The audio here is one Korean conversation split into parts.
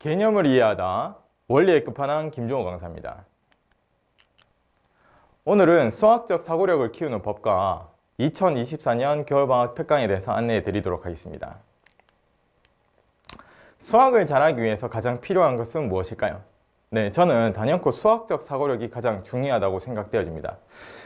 개념을 이해하다 원리의 끝판왕 김종호 강사입니다. 오늘은 수학적 사고력을 키우는 법과 2024년 겨울방학 특강에 대해서 안내해 드리도록 하겠습니다. 수학을 잘하기 위해서 가장 필요한 것은 무엇일까요? 네, 저는 단연코 수학적 사고력이 가장 중요하다고 생각되어집니다.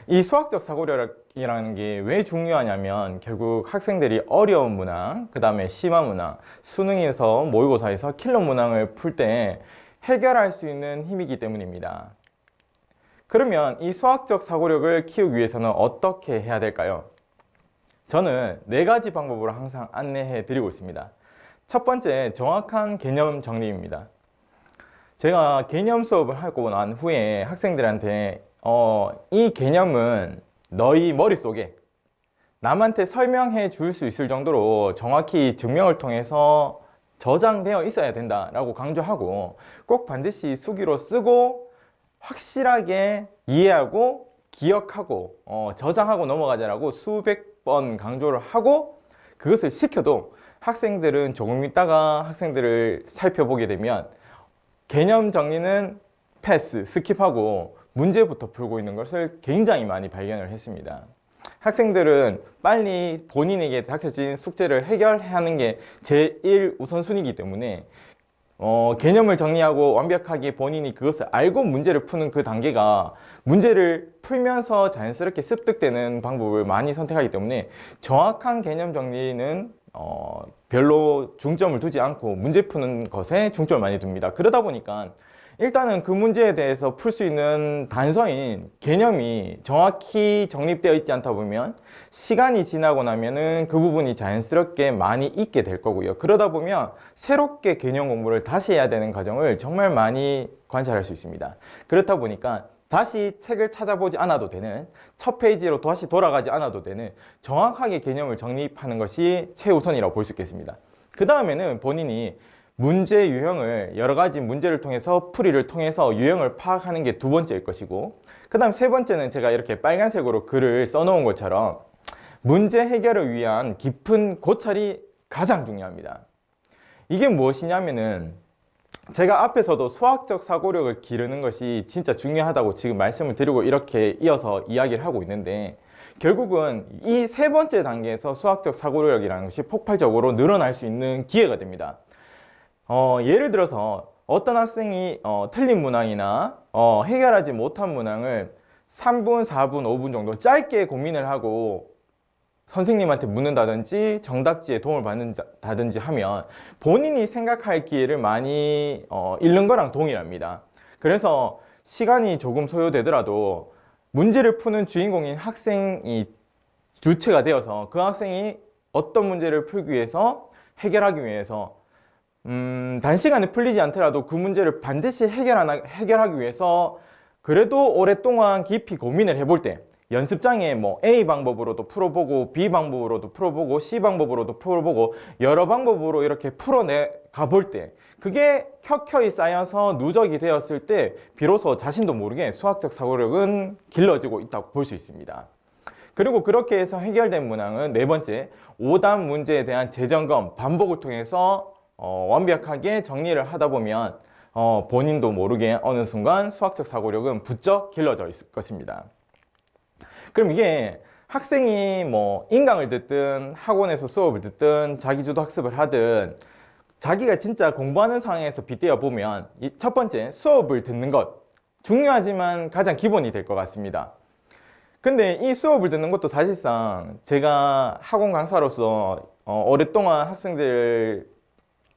이 수학적 사고력이라는 게 왜 중요하냐면 결국 학생들이 어려운 문항, 그 다음에 심한 문항, 수능에서 모의고사에서 킬러 문항을 풀 때 해결할 수 있는 힘이기 때문입니다. 그러면 이 수학적 사고력을 키우기 위해서는 어떻게 해야 될까요? 저는 4가지 방법으로 항상 안내해 드리고 있습니다. 첫 번째, 정확한 개념 정리입니다. 제가 개념 수업을 하고 난 후에 학생들한테 이 개념은 너희 머릿속에 남한테 설명해 줄 수 있을 정도로 정확히 증명을 통해서 저장되어 있어야 된다라고 강조하고 꼭 반드시 수기로 쓰고 확실하게 이해하고 기억하고 저장하고 넘어가자라고 수백 번 강조를 하고 그것을 시켜도 학생들은 조금 있다가 학생들을 살펴보게 되면 개념 정리는 패스, 스킵하고 문제부터 풀고 있는 것을 굉장히 많이 발견을 했습니다. 학생들은 빨리 본인에게 닥쳐진 숙제를 해결해야 하는 게 제일 우선순위이기 때문에 개념을 정리하고 완벽하게 본인이 그것을 알고 문제를 푸는 그 단계가 문제를 풀면서 자연스럽게 습득되는 방법을 많이 선택하기 때문에 정확한 개념 정리는 별로 중점을 두지 않고 문제 푸는 것에 중점을 많이 둡니다. 그러다 보니까 일단은 그 문제에 대해서 풀 수 있는 단서인 개념이 정확히 정립되어 있지 않다 보면 시간이 지나고 나면은 그 부분이 자연스럽게 많이 잊게 될 거고요. 그러다 보면 새롭게 개념 공부를 다시 해야 되는 과정을 정말 많이 관찰할 수 있습니다. 그렇다 보니까 다시 책을 찾아보지 않아도 되는, 첫 페이지로 다시 돌아가지 않아도 되는 정확하게 개념을 정립하는 것이 최우선이라고 볼 수 있겠습니다. 그 다음에는 본인이 문제 유형을 여러 가지 문제를 통해서 풀이를 통해서 유형을 파악하는 게 두 번째일 것이고, 그 다음 세 번째는 제가 이렇게 빨간색으로 글을 써놓은 것처럼 문제 해결을 위한 깊은 고찰이 가장 중요합니다. 이게 무엇이냐면은 제가 앞에서도 수학적 사고력을 기르는 것이 진짜 중요하다고 지금 말씀을 드리고 이렇게 이어서 이야기를 하고 있는데 결국은 이 세 번째 단계에서 수학적 사고력이라는 것이 폭발적으로 늘어날 수 있는 기회가 됩니다. 예를 들어서 어떤 학생이 틀린 문항이나 해결하지 못한 문항을 3분, 4분, 5분 정도 짧게 고민을 하고 선생님한테 묻는다든지 정답지에 도움을 받는다든지 하면 본인이 생각할 기회를 많이 잃는 거랑 동일합니다. 그래서 시간이 조금 소요되더라도 문제를 푸는 주인공인 학생이 주체가 되어서 그 학생이 어떤 문제를 풀기 위해서 해결하기 위해서 단시간에 풀리지 않더라도 그 문제를 반드시 해결하기 위해서 그래도 오랫동안 깊이 고민을 해볼 때 연습장에 뭐 A 방법으로도 풀어보고 B 방법으로도 풀어보고 C 방법으로도 풀어보고 여러 방법으로 이렇게 가볼 때 그게 켜켜이 쌓여서 누적이 되었을 때 비로소 자신도 모르게 수학적 사고력은 길러지고 있다고 볼 수 있습니다. 그리고 그렇게 해서 해결된 문항은 네 번째, 오답 문제에 대한 재점검, 반복을 통해서 완벽하게 정리를 하다 보면 본인도 모르게 어느 순간 수학적 사고력은 부쩍 길러져 있을 것입니다. 그럼 이게 학생이 뭐 인강을 듣든 학원에서 수업을 듣든 자기주도 학습을 하든 자기가 진짜 공부하는 상황에서 빗대어 보면 이 첫 번째 수업을 듣는 것 중요하지만 가장 기본이 될 것 같습니다. 근데 이 수업을 듣는 것도 사실상 제가 학원 강사로서 오랫동안 학생들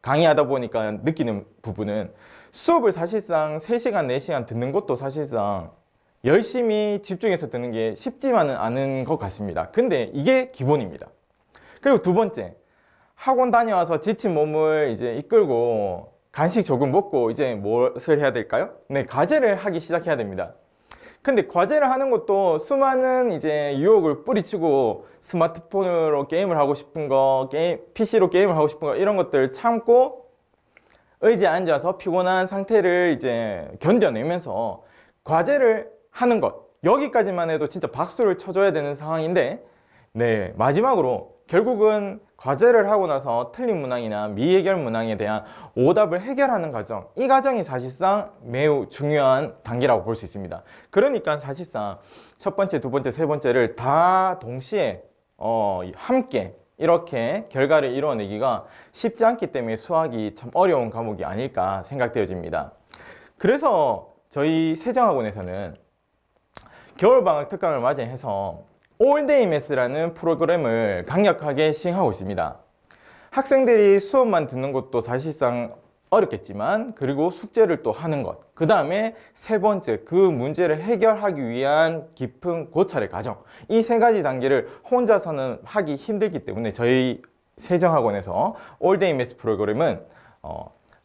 강의하다 보니까 느끼는 부분은 수업을 사실상 3시간, 4시간 듣는 것도 사실상 열심히 집중해서 듣는 게 쉽지만은 않은 것 같습니다. 근데 이게 기본입니다. 그리고 두 번째, 학원 다녀와서 지친 몸을 이제 이끌고 간식 조금 먹고 이제 무엇을 해야 될까요? 네, 과제를 하기 시작해야 됩니다. 근데 과제를 하는 것도 수많은 이제 유혹을 뿌리치고 스마트폰으로 게임을 하고 싶은 거, PC로 게임을 하고 싶은 거 이런 것들 참고 의자에 앉아서 피곤한 상태를 이제 견뎌내면서 과제를 하는 것 여기까지만 해도 진짜 박수를 쳐줘야 되는 상황인데 네, 마지막으로 결국은 과제를 하고 나서 틀린 문항이나 미해결 문항에 대한 오답을 해결하는 과정, 이 과정이 사실상 매우 중요한 단계라고 볼 수 있습니다. 그러니까 사실상 첫 번째, 두 번째, 세 번째를 다 동시에 함께 이렇게 결과를 이뤄내기가 쉽지 않기 때문에 수학이 참 어려운 과목이 아닐까 생각되어집니다. 그래서 저희 세정학원에서는 겨울방학 특강을 맞이해서 올데이 매스라는 프로그램을 강력하게 시행하고 있습니다. 학생들이 수업만 듣는 것도 사실상 어렵겠지만, 그리고 숙제를 또 하는 것, 그 다음에 세 번째 그 문제를 해결하기 위한 깊은 고찰의 과정, 이 세 가지 단계를 혼자서는 하기 힘들기 때문에 저희 세정학원에서 올데이 매스 프로그램은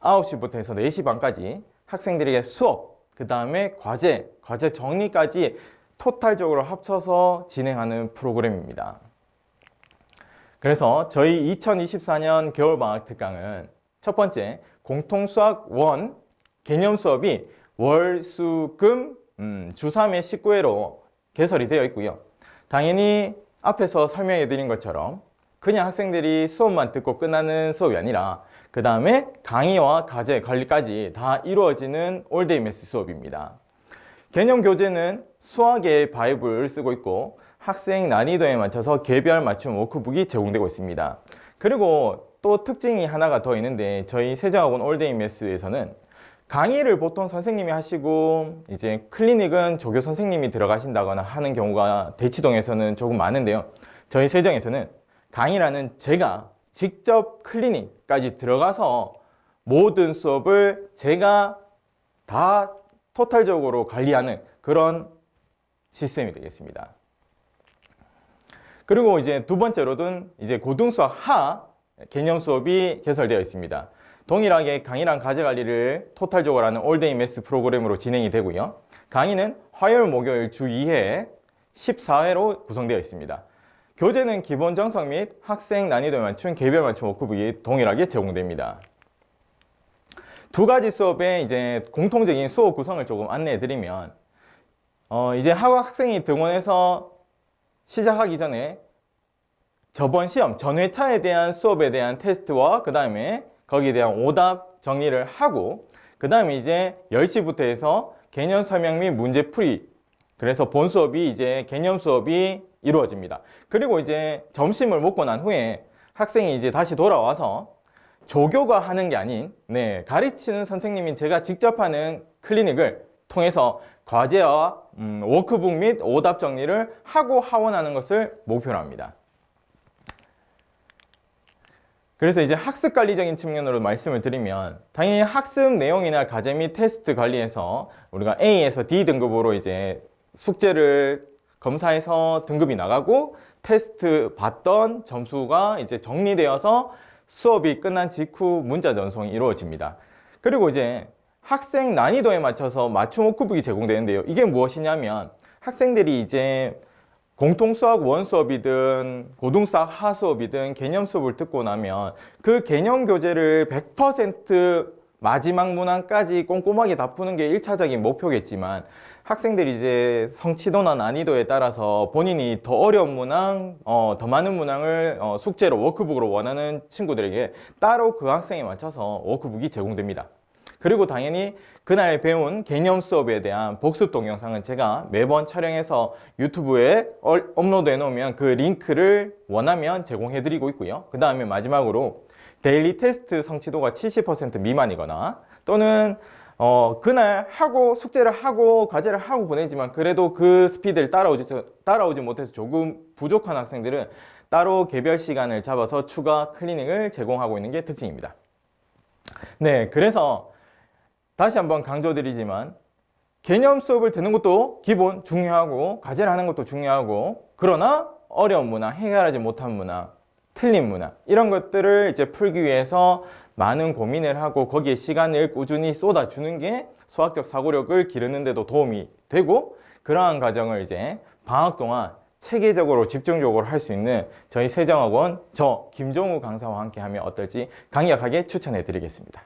9시부터 해서 4시 반까지 학생들에게 수업, 그 다음에 과제 정리까지 토탈적으로 합쳐서 진행하는 프로그램입니다. 그래서 저희 2024년 겨울방학 특강은 첫 번째, 공통수학 1 개념 수업이 월, 수, 금, 주 3회 19회로 개설이 되어 있고요. 당연히 앞에서 설명해 드린 것처럼 그냥 학생들이 수업만 듣고 끝나는 수업이 아니라 그 다음에 강의와 과제 관리까지 다 이루어지는 올데이 매스 수업입니다. 개념 교재는 수학의 바이블을 쓰고 있고 학생 난이도에 맞춰서 개별 맞춤 워크북이 제공되고 있습니다. 그리고 또 특징이 하나가 더 있는데, 저희 세정학원 올데이 매스에서는 강의를 보통 선생님이 하시고 이제 클리닉은 조교 선생님이 들어가신다거나 하는 경우가 대치동에서는 조금 많은데요. 저희 세정에서는 강의라는 제가 직접 클리닉까지 들어가서 모든 수업을 제가 다 토탈적으로 관리하는 그런 시스템이 되겠습니다. 그리고 이제 두 번째로는 이제 고등수학 하 개념 수업이 개설되어 있습니다. 동일하게 강의랑 과제 관리를 토탈적으로 하는 올데이 매스 프로그램으로 진행이 되고요. 강의는 화요일, 목요일 주 2회 14회로 구성되어 있습니다. 교재는 기본 정석 및 학생 난이도에 맞춘 개별 맞춤 워크북이 동일하게 제공됩니다. 두 가지 수업의 이제 공통적인 수업 구성을 조금 안내해 드리면, 이제 학생이 등원해서 시작하기 전에 저번 시험 전회차에 대한 수업에 대한 테스트와 그 다음에 거기에 대한 오답 정리를 하고, 그 다음에 이제 10시부터 해서 개념 설명 및 문제 풀이, 그래서 본 수업이 이제 개념 수업이 이루어집니다. 그리고 이제 점심을 먹고 난 후에 학생이 이제 다시 돌아와서 조교가 하는 게 아닌 가르치는 선생님인 제가 직접 하는 클리닉을 통해서 과제와 워크북 및 오답 정리를 하고 하원하는 것을 목표로 합니다. 그래서 이제 학습 관리적인 측면으로 말씀을 드리면, 당연히 학습 내용이나 과제 및 테스트 관리에서 우리가 A에서 D 등급으로 이제 숙제를 검사해서 등급이 나가고, 테스트 받던 점수가 이제 정리되어서 수업이 끝난 직후 문자 전송이 이루어집니다. 그리고 이제 학생 난이도에 맞춰서 맞춤 워크북이 제공되는데요. 이게 무엇이냐면, 학생들이 이제 공통수학 1 수업이든 고등수학 하 수업이든 개념 수업을 듣고 나면 그 개념 교재를 100% 마지막 문항까지 꼼꼼하게 다 푸는 게 1차적인 목표겠지만, 학생들이 이제 성취도나 난이도에 따라서 본인이 더 어려운 문항, 더 많은 문항을 숙제로 워크북으로 원하는 친구들에게 따로 그 학생에 맞춰서 워크북이 제공됩니다. 그리고 당연히 그날 배운 개념 수업에 대한 복습 동영상은 제가 매번 촬영해서 유튜브에 업로드해 놓으면 그 링크를 원하면 제공해 드리고 있고요. 그 다음에 마지막으로 데일리 테스트 성취도가 70% 미만이거나, 또는 그날 하고 숙제를 하고 과제를 하고 보내지만 그래도 그 스피드를 따라오지 못해서 조금 부족한 학생들은 따로 개별 시간을 잡아서 추가 클리닉을 제공하고 있는 게 특징입니다. 네, 그래서 다시 한번 강조드리지만, 개념 수업을 듣는 것도 기본 중요하고 과제를 하는 것도 중요하고, 그러나 어려운 문항, 해결하지 못한 문항, 틀린 문항, 이런 것들을 이제 풀기 위해서 많은 고민을 하고 거기에 시간을 꾸준히 쏟아주는 게 수학적 사고력을 기르는 데도 도움이 되고, 그러한 과정을 이제 방학 동안 체계적으로 집중적으로 할 수 있는 저희 세정학원 김종우 강사와 함께 하면 어떨지 강력하게 추천해 드리겠습니다.